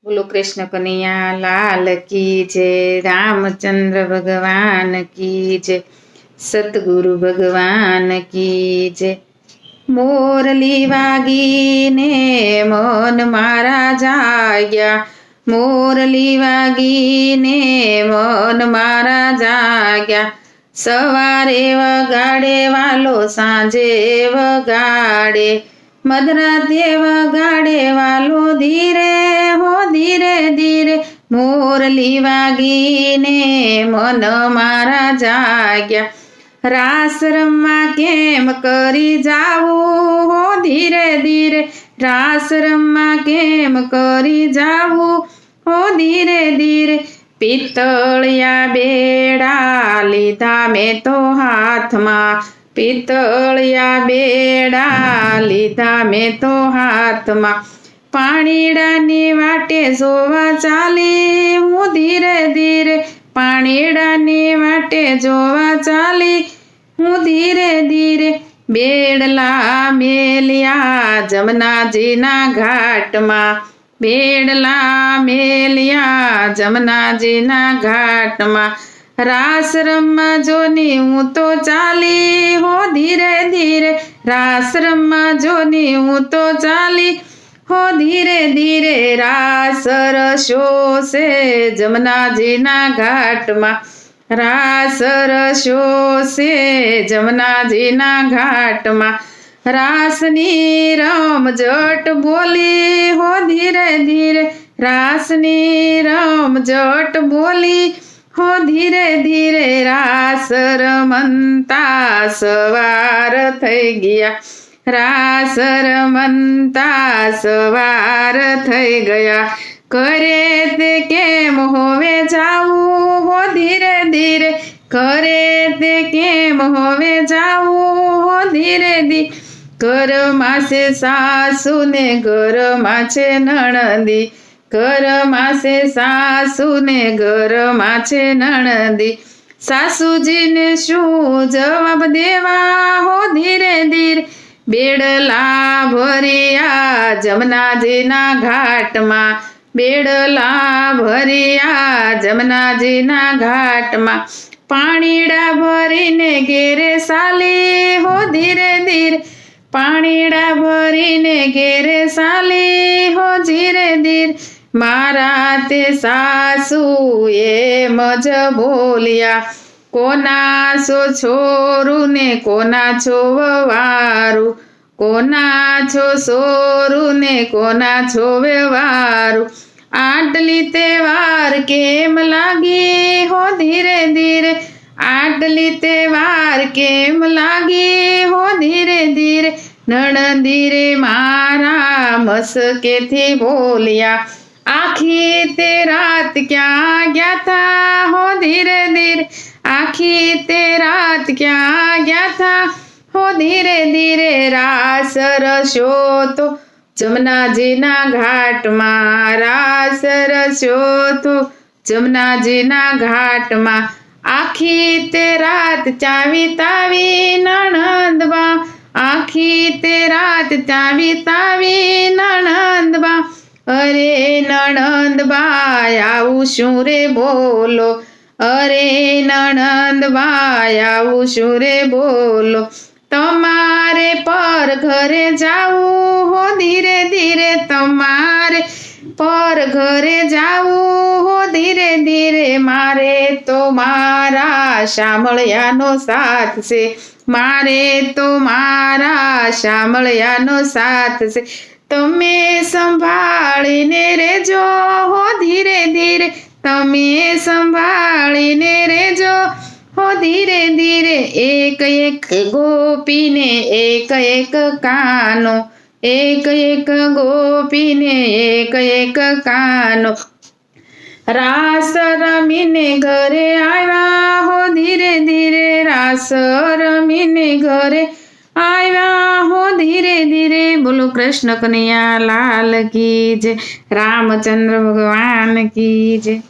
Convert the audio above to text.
बोलो कृष्ण कन्हैया लाल की जय। रामचंद्र भगवान की जय। सतगुरु भगवान की जय। मोरली वागीने मन मारा जाग्या। मोरली वागीने मन मारा जाग्या। सवारे वगाड़े वालो सांजे वगाड़े। मधराते वगाड़े वालो धीरे हो धीरे धीरे। मोरली वागीने मन मारा जाग्या। रास रम्मा केम करी जावू हो धीरे धीरे। रास रम्मा केम करी जावू हो धीरे धीरे। पित्तळिया बेड़ा लीधा में तो हाथ में। पित्तळिया बेड़ा लीधा में तो हाथ में। पाणीडानी वाटे जोवा चाली हूँ धीरे धीरे। पाणीडानी वाटे जोवा चाली हूँ धीरे धीरे। बेड़ला मेलिया जमुनाजीना घाट में। बेड़ला मेलिया जमुनाजीना घाट में। रास रम्मा जोनी हूँ तो चाली हो धीरे धीरे। रास रम्मा जोनी हूँ तो चाली हो धीरे धीरे। रास रशो से जमुनाजीना घाट में। रास रशो से जमुनाजीना घाट में। रासनी रम जट बोली हो धीरे धीरे। रासनी रम जट बोली हो धीरे धीरे। रास रमंता सवार थई गया। रास रमंता सवार थई गया। करे ते केम होवे जाऊ हो धीरे धीरे। करे ते केम होवे जाऊ हो धीरे धीरे। कर मासे सासू ने घर माछे नणंदी। कर मासे सासू ने घर माछे नणंदी। सासूजी ने शू जवाब देवा हो धीरे धीरे। बेड़ला भरिया जमुनाजीना घाट में। बेड़ला भरिया जमुनाजीना घाट में। पाणीड़ा भरीने घेरे साली हो धीरे धीरे। पाणीड़ा भरीने घेरे साली हो धीरे धीरे। मारा ते सासू एम ज बोलिया। कोना छो छोरू ने कोना छो ववारू। कोना छो सोरू ने कोना छो व्यवारू। आटली तेवार केम लागी हो धीरे धीरे। आटली तेवार केम लागी हो धीरे धीरे। नणंदी रे मारा मस्के थी बोलिया। आखी ते रात क्या गया था हो धीरे धीरे। आखी ते रात क्या गया था हो धीरे धीरे। रास रशो तो जमुनाजीना घाट में। रास रशो तो जमुनाजीना घाट में। आखी ते रात चावी तावी नणंदबा। आखी ते रात चावी तावी नणंदबा। अरे नणंदबा आવું શું રે બોલો। अरे नणंदबा आવું શું રે બોલો। तमारे पर घरे जाऊ हो धीरे धीरे। तमारे पर घरे जाऊ हो धीरे धीरे। मारे तो मारा शामळियानो साथ से। मारे तो मारा शामळियानो साथ से। तमे संभाळीने रेजो हो धीरे धीरे। तमे संभाळीने रेजो हो धीरे धीरे। एक एक गोपी ने एक एक कानो। एक एक गोपी ने एक एक कानो। रास रमीने घरे आया हो धीरे धीरे। रास रमीने घरे आया हो धीरे धीरे। बोलो कृष्ण कन्हैया लाल की जय। रामचंद्र भगवान की जय।